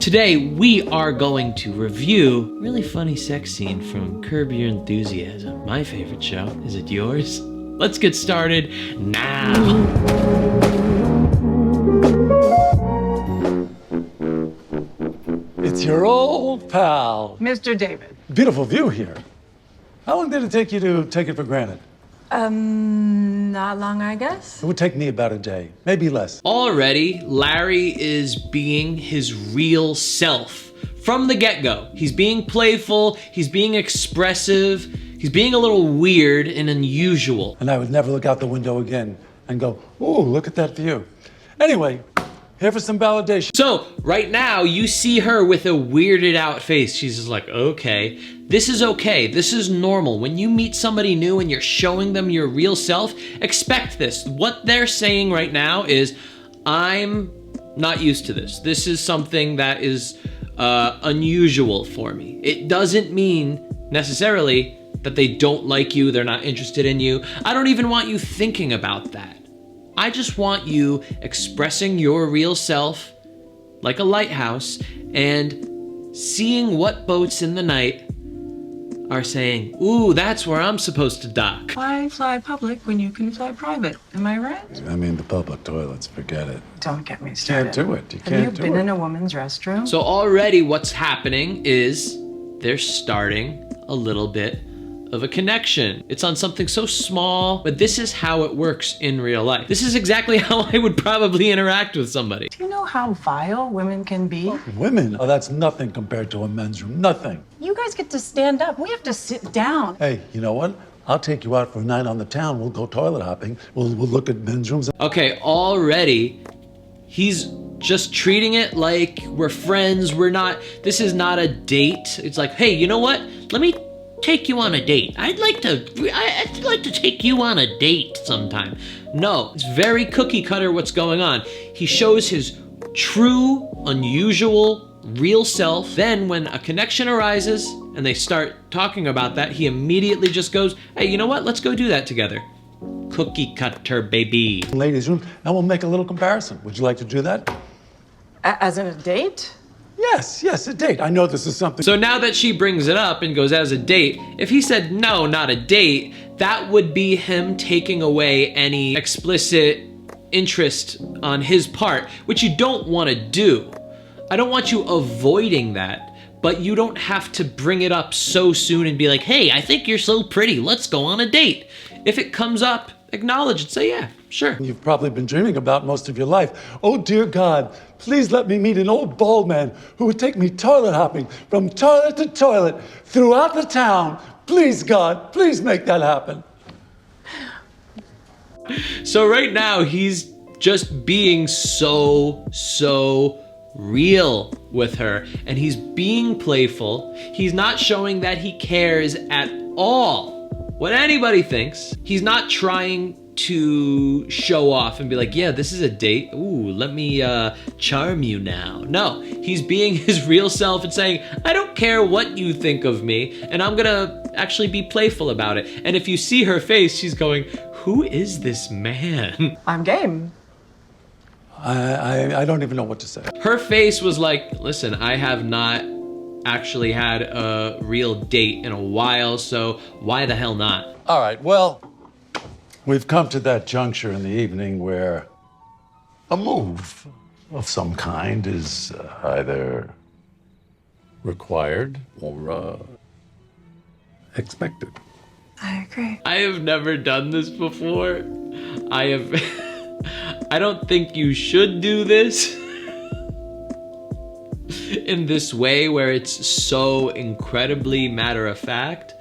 Today, we are going to review a really funny sex scene from Curb Your Enthusiasm, my favorite show. Is it yours? Let's get started now. It's your old pal. Mr. David. Beautiful view here. How long did it take you to take it for granted? Not long, I guess. It would take me about a day, maybe less. Already, Larry is being his real self from the get-go. He's being playful, he's being expressive, he's being a little weird and unusual. And I would never look out the window again and go, ooh, look at that view. Anyway, here for some validation. So, right now, you see her with a weirded out face. She's just like, okay, this is okay. This is normal. When you meet somebody new and you're showing them your real self, expect this. What they're saying right now is, I'm not used to this. This is something that is unusual for me. It doesn't mean necessarily that they don't like you, they're not interested in you. I don't even want you thinking about that. I just want you expressing your real self like a lighthouse and seeing what boats in the night are saying, ooh, that's where I'm supposed to dock. Why fly public when you can fly private? Am I right? I mean, the public toilets, forget it. Don't get me started. Can't do it. You Have can't you do been it. in a woman's restroom? So already what's happening is they're starting a little bit of a connection. It's on something so small, but this is how it works in real life. This is exactly how I would probably interact with somebody. Do you know how vile women can be? Women? Oh, that's nothing compared to a men's room. Nothing. You guys get to stand up. We have to sit down. Hey, you know what? I'll take you out for a night on the town. We'll go toilet hopping. We'll look at men's rooms. Okay, already he's just treating it like we're friends. This is not a date. It's like, hey, you know what? Let me take you on a date. I'd like to take you on a date sometime. No, it's very cookie cutter what's going on. He shows his true, unusual, real self. Then when a connection arises and they start talking about that, he immediately just goes, hey, you know what? Let's go do that together. Cookie cutter, baby. Ladies' room, and we'll make a little comparison. Would you like to do that? As in a date? Yes, a date. I know this is something. So now that she brings it up and goes as a date, if he said no, not a date, that would be him taking away any explicit interest on his part, which you don't want to do. I don't want you avoiding that, but you don't have to bring it up so soon and be like, hey, I think you're so pretty, let's go on a date. If it comes up, acknowledge it, say, yeah, sure. You've probably been dreaming about most of your life. Oh, dear God, please let me meet an old bald man who would take me toilet hopping from toilet to toilet throughout the town. Please, God, please make that happen. So right now, he's just being so real with her, and he's being playful. He's not showing that he cares at all what anybody thinks. He's not trying to show off and be like, yeah, this is a date. Ooh, let me charm you now. No, he's being his real self and saying, I don't care what you think of me, and I'm gonna actually be playful about it. And if you see her face, she's going, who is this man? I'm game. I don't even know what to say. Her face was like, listen, I have not actually had a real date in a while, so why the hell not? All right, well, we've come to that juncture in the evening where a move of some kind is either required or expected. I agree. I have never done this before. I don't think you should do this in this way where it's so incredibly matter of fact.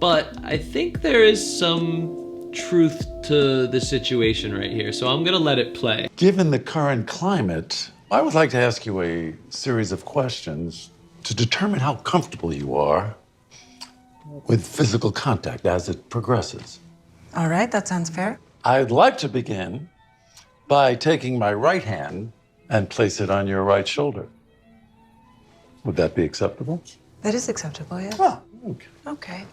But I think there is some truth to the situation right here, so I'm gonna let it play. Given the current climate, I would like to ask you a series of questions to determine how comfortable you are with physical contact as it progresses. All right, that sounds fair. I'd like to begin by taking my right hand and place it on your right shoulder. Would that be acceptable? That is acceptable, yes. Oh, okay. Okay.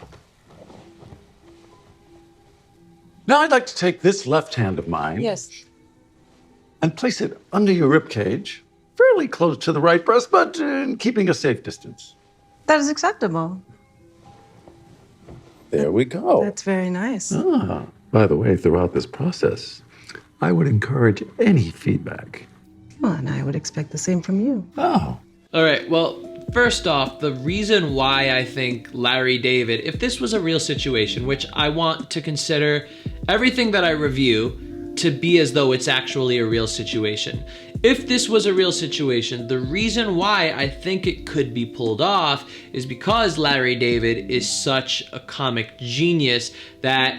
Now I'd like to take this left hand of mine Yes. and place it under your rib cage fairly close to the right breast, but keeping a safe distance. That is acceptable. There we go. That's very nice. Ah, by the way, throughout this process, I would encourage any feedback. Well, and I would expect the same from you. Oh. All right, well, first off, the reason why I think Larry David, if this was a real situation, which I want to consider everything that I review to be as though it's actually a real situation. If this was a real situation, the reason why I think it could be pulled off is because Larry David is such a comic genius that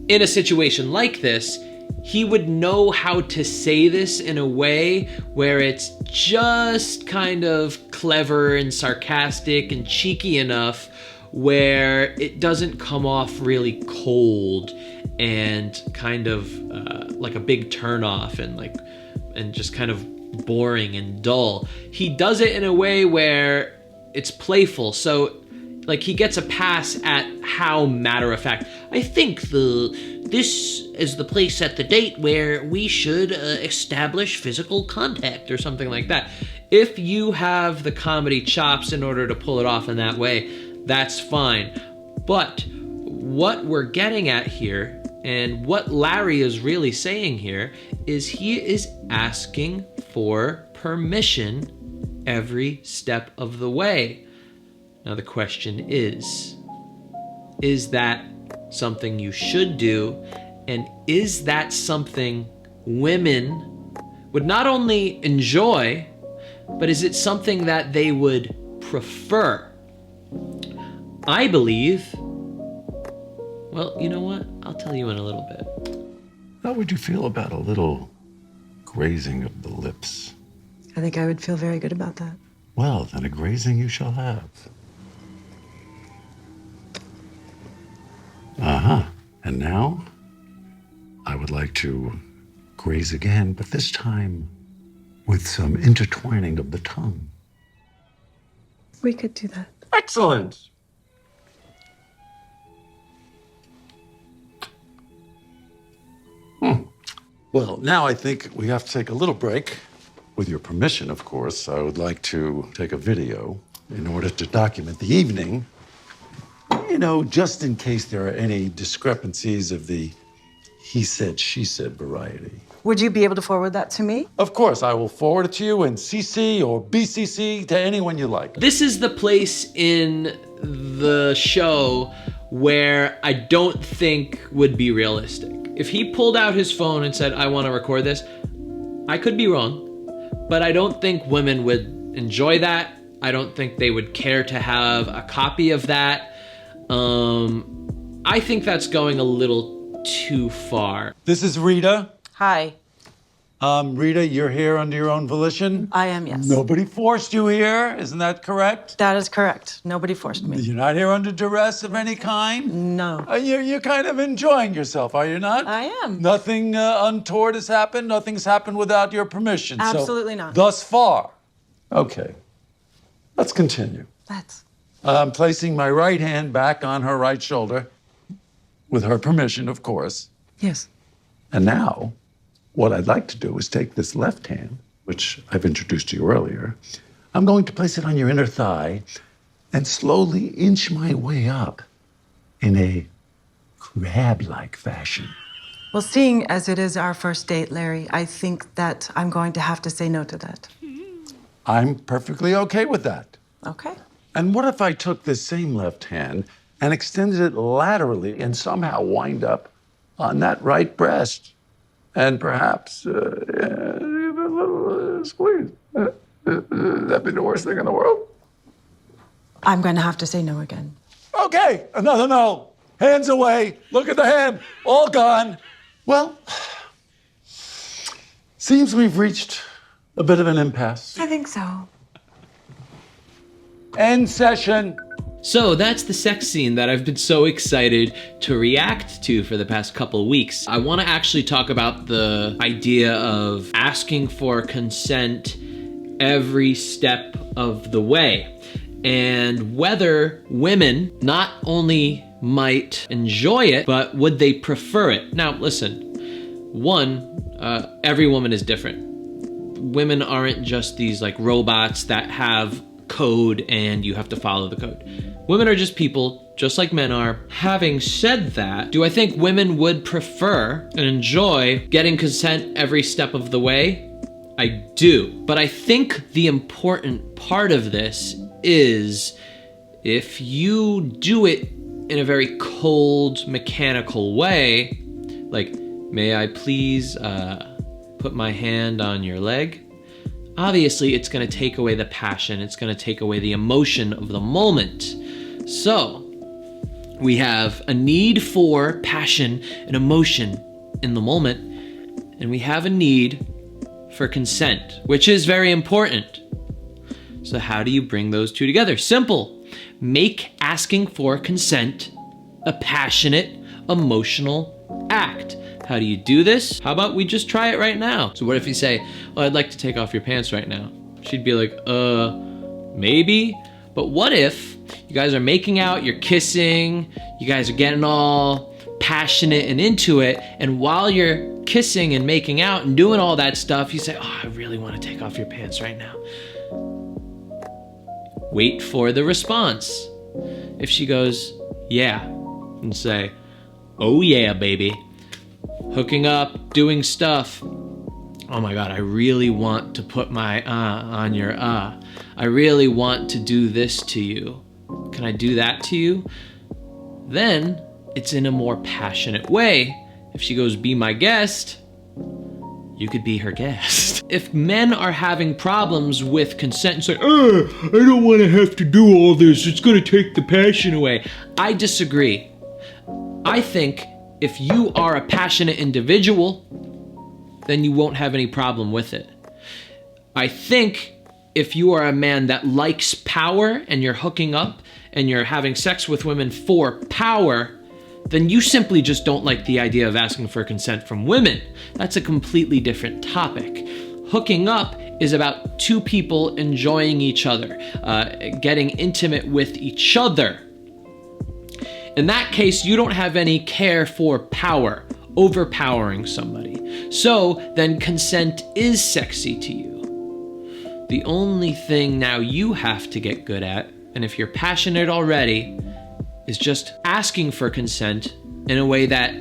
in a situation like this, he would know how to say this in a way where it's just kind of clever and sarcastic and cheeky enough where it doesn't come off really cold and kind of like a big turnoff and just kind of boring and dull. He does it in a way where it's playful, so like he gets a pass at how matter of fact. I think this is the place at the date where we should establish physical contact or something like that. If you have the comedy chops in order to pull it off in that way, that's fine. But what we're getting at here and what Larry is really saying here is he is asking for permission every step of the way. Now the question is that something you should do? And is that something women would not only enjoy, but is it something that they would prefer? I believe, well, you know what? I'll tell you in a little bit. How would you feel about a little grazing of the lips? I think I would feel very good about that. Well, then a grazing you shall have. Uh-huh. And now, I would like to graze again, but this time with some intertwining of the tongue. We could do that. Excellent! Well, now I think we have to take a little break. With your permission, of course, I would like to take a video in order to document the evening. You know, just in case there are any discrepancies of the he said, she said variety. Would you be able to forward that to me? Of course, I will forward it to you in CC or BCC to anyone you like. This is the place in the show where I don't think would be realistic. If he pulled out his phone and said, I want to record this, I could be wrong, but I don't think women would enjoy that. I don't think they would care to have a copy of that. I think that's going a little too far. This is Rita. Hi. Rita, you're here under your own volition? I am, yes. Nobody forced you here, isn't that correct? That is correct. Nobody forced me. You're not here under duress of any kind? No. You're kind of enjoying yourself, are you not? I am. Nothing untoward has happened? Nothing's happened without your permission? Absolutely not. Thus far. Okay. Let's continue. Let's. I'm placing my right hand back on her right shoulder, with her permission, of course. Yes. And now, what I'd like to do is take this left hand, which I've introduced to you earlier. I'm going to place it on your inner thigh and slowly inch my way up in a crab-like fashion. Well, seeing as it is our first date, Larry, I think that I'm going to have to say no to that. I'm perfectly okay with that. Okay. And what if I took this same left hand and extended it laterally and somehow wind up on that right breast and perhaps give it a little squeeze? That'd be the worst thing in the world. I'm going to have to say no again. Okay, another no. Hands away. Look at the hand. All gone. Well, seems we've reached a bit of an impasse. I think so. End session. So that's the sex scene that I've been so excited to react to for the past couple weeks. I want to actually talk about the idea of asking for consent every step of the way, and whether women not only might enjoy it, but would they prefer it. Now, listen, one, every woman is different. women aren't just these like robots that have code and you have to follow the code. Women are just people, just like men are. Having said that, do I think women would prefer and enjoy getting consent every step of the way? I do. But I think the important part of this is if you do it in a very cold, mechanical way, like, may I please put my hand on your leg? Obviously, it's gonna take away the passion. It's gonna take away the emotion of the moment. So, we have a need for passion and emotion in the moment, and we have a need for consent, which is very important. So how do you bring those two together? Simple. Make asking for consent a passionate, emotional act. How do you do this? How about we just try it right now? So what if you say, well, I'd like to take off your pants right now? She'd be like, maybe? But what if you guys are making out, you're kissing, you guys are getting all passionate and into it, and while you're kissing and making out and doing all that stuff, you say, oh, I really want to take off your pants right now. Wait for the response. If she goes, yeah, and say, oh yeah, baby. Hooking up, doing stuff. Oh my God, I really want to put my on your I really want to do this to you. Can I do that to you? Then it's in a more passionate way. If she goes, be my guest, you could be her guest. If men are having problems with consent and say, I don't want to have to do all this, it's gonna take the passion away, I disagree. I think if you are a passionate individual, then you won't have any problem with it. I think if you are a man that likes power and you're hooking up and you're having sex with women for power, then you simply just don't like the idea of asking for consent from women. That's a completely different topic. Hooking up is about two people enjoying each other, getting intimate with each other. In that case, you don't have any care for power, overpowering somebody. So then consent is sexy to you. The only thing now you have to get good at, and if you're passionate already, is just asking for consent in a way that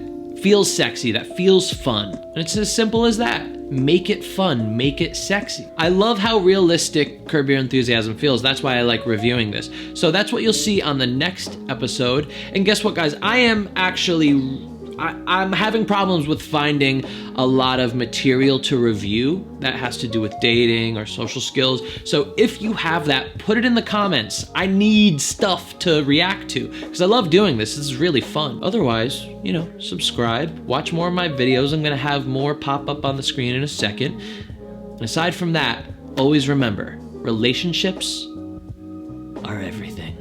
feels sexy, that feels fun. And it's as simple as that. Make it fun, make it sexy. I love how realistic Curb Your Enthusiasm feels. That's why I like reviewing this. So that's what you'll see on the next episode. And guess what, guys? I'm having problems with finding a lot of material to review that has to do with dating or social skills. So if you have that, put it in the comments. I need stuff to react to because I love doing this. This is really fun. Otherwise, subscribe, watch more of my videos. I'm gonna have more pop up on the screen in a second. And aside from that, always remember, relationships are everything.